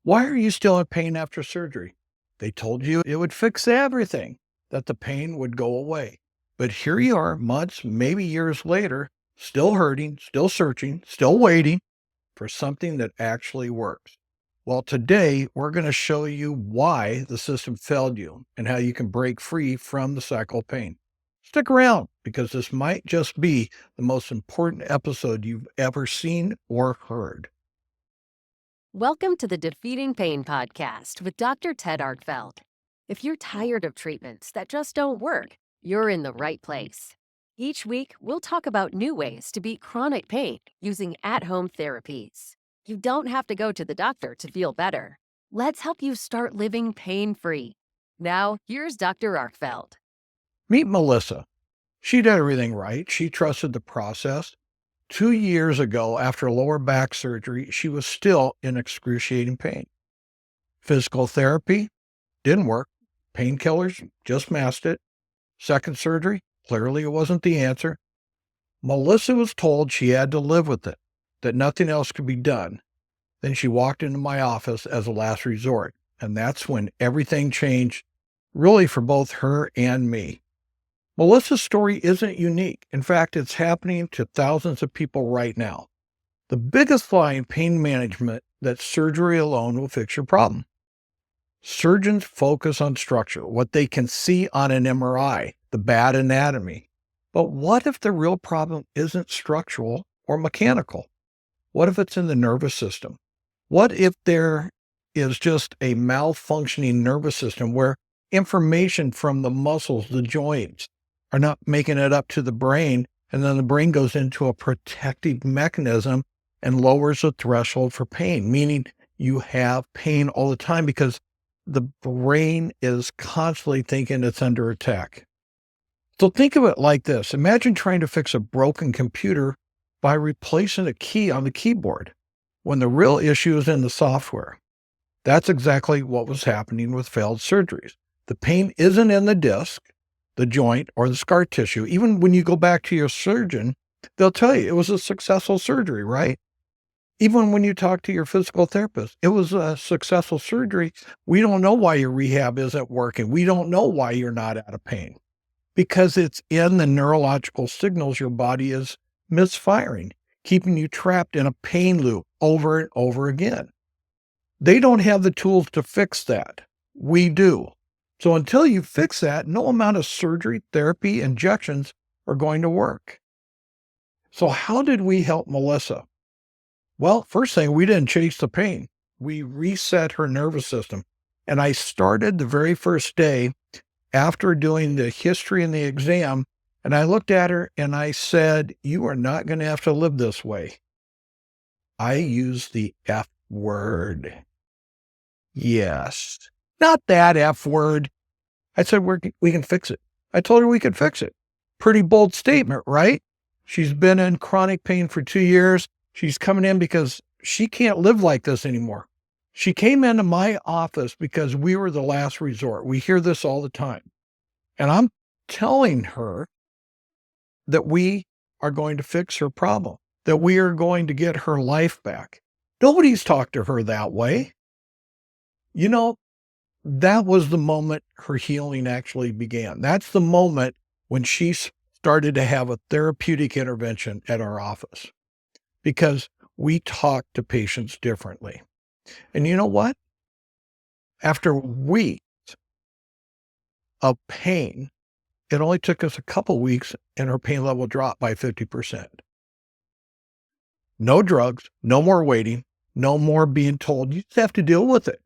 Why are you still in pain after surgery? They told you it would fix everything, that the pain would go away. But here you are, months, maybe years later, still hurting, still searching, still waiting for something that actually works. Well, today we're going to show you why the system failed you and how you can break free from the cycle of pain. Stick around because this might just be the most important episode you've ever seen or heard. Welcome to the Defeating Pain Podcast with Dr. Ted Arkfeld. If you're tired of treatments that just don't work, you're in the right place. Each week, we'll talk about new ways to beat chronic pain using at-home therapies. You don't have to go to the doctor to feel better. Let's help you start living pain-free. Now, here's Dr. Arkfeld. Meet Melissa. She did everything right. She trusted the process. 2 years ago, after lower back surgery, she was still in excruciating pain. Physical therapy didn't work. Painkillers just masked it. Second surgery, clearly it wasn't the answer. Melissa was told she had to live with it, that nothing else could be done. Then she walked into my office as a last resort, and that's when everything changed, really for both her and me. Melissa's story isn't unique. In fact, it's happening to thousands of people right now. The biggest lie in pain management that surgery alone will fix your problem. Surgeons focus on structure, what they can see on an MRI, the bad anatomy. But what if the real problem isn't structural or mechanical? What if it's in the nervous system? What if there is just a malfunctioning nervous system where information from the muscles, the joints, are not making it up to the brain, and then the brain goes into a protective mechanism and lowers the threshold for pain, meaning you have pain all the time because the brain is constantly thinking it's under attack. So think of it like this. Imagine trying to fix a broken computer by replacing a key on the keyboard when the real issue is in the software. That's exactly what was happening with failed surgeries. The pain isn't in the disc, the joint, or the scar tissue. Even when you go back to your surgeon, they'll tell you it was a successful surgery, right? Even when you talk to your physical therapist, it was a successful surgery. We don't know why your rehab isn't working. We don't know why you're not out of pain because it's in the neurological signals your body is misfiring, keeping you trapped in a pain loop over and over again. They don't have the tools to fix that. We do. So until you fix that, no amount of surgery, therapy, injections are going to work. So how did we help Melissa? Well, first thing, we didn't chase the pain. We reset her nervous system. And I started the very first day after doing the history and the exam, and I looked at her and I said, "You are not going to have to live this way." I used the F word. Yes, not that F word. I said, we can fix it. I told her we could fix it. Pretty bold statement, right? She's been in chronic pain for 2 years. She's coming in because she can't live like this anymore. She came into my office because we were the last resort. We hear this all the time. And I'm telling her that we are going to fix her problem, that we are going to get her life back. Nobody's talked to her that way. You know, that was the moment her healing actually began. That's the moment when she started to have a therapeutic intervention at our office because we talk to patients differently. And you know what? After weeks of pain, it only took us a couple weeks and her pain level dropped by 50%. No drugs, no more waiting, no more being told, you just have to deal with it.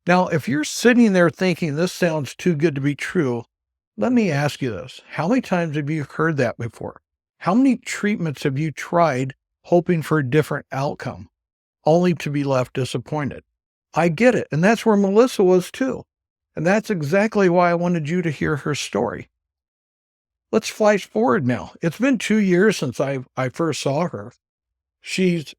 Now, if you're sitting there thinking this sounds too good to be true, let me ask you this. How many times have you heard that before? How many treatments have you tried hoping for a different outcome, only to be left disappointed? I get it. And that's where Melissa was too. And that's exactly why I wanted you to hear her story. Let's flash forward now. It's been 2 years since I first saw her. She's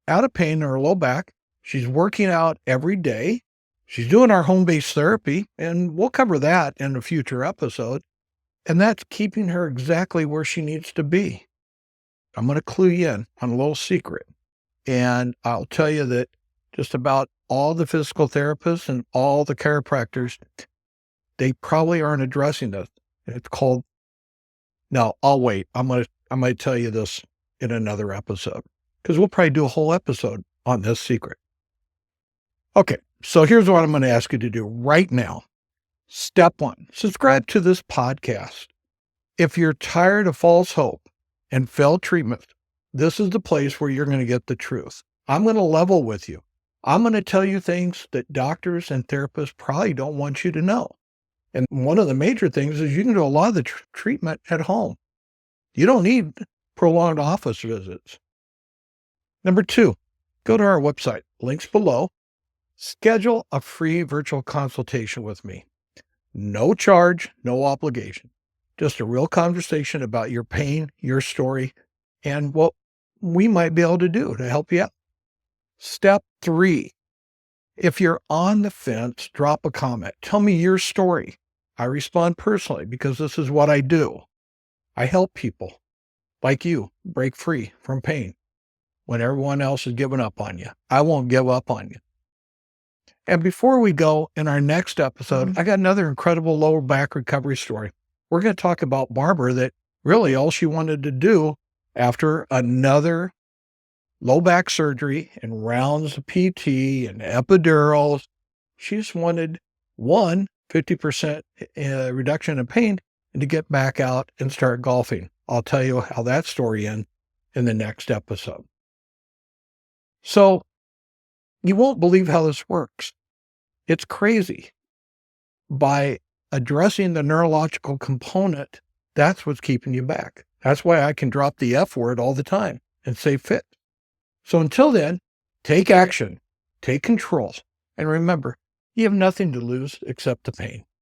out of pain in her low back. She's working out every day. She's doing our home-based therapy, and we'll cover that in a future episode. And that's keeping her exactly where she needs to be. I'm going to clue you in on a little secret. And I'll tell you that just about all the physical therapists and all the chiropractors, they probably aren't addressing this. It's called, no, I'll wait. I might tell you this in another episode because we'll probably do a whole episode on this secret. Okay, so here's what I'm going to ask you to do right now. Step 1, subscribe to this podcast. If you're tired of false hope and failed treatment, this is the place where you're going to get the truth. I'm going to level with you. I'm going to tell you things that doctors and therapists probably don't want you to know. And one of the major things is you can do a lot of the treatment at home. You don't need prolonged office visits. Number 2, go to our website, links below. Schedule a free virtual consultation with me. No charge, no obligation. Just a real conversation about your pain, your story, and what we might be able to do to help you out. Step 3, if you're on the fence, drop a comment. Tell me your story. I respond personally because this is what I do. I help people like you break free from pain when everyone else is giving up on you. I won't give up on you. And before we go, in our next episode, I got another incredible lower back recovery story. We're going to talk about Barbara that really all she wanted to do after another low back surgery and rounds of PT and epidurals, she just wanted 50% reduction in pain and to get back out and start golfing. I'll tell you how that story ends in the next episode. So you won't believe how this works. It's crazy. By addressing the neurological component, that's what's keeping you back. That's why I can drop the F word all the time and say fit. So until then, take action, take control, and remember, you have nothing to lose except the pain.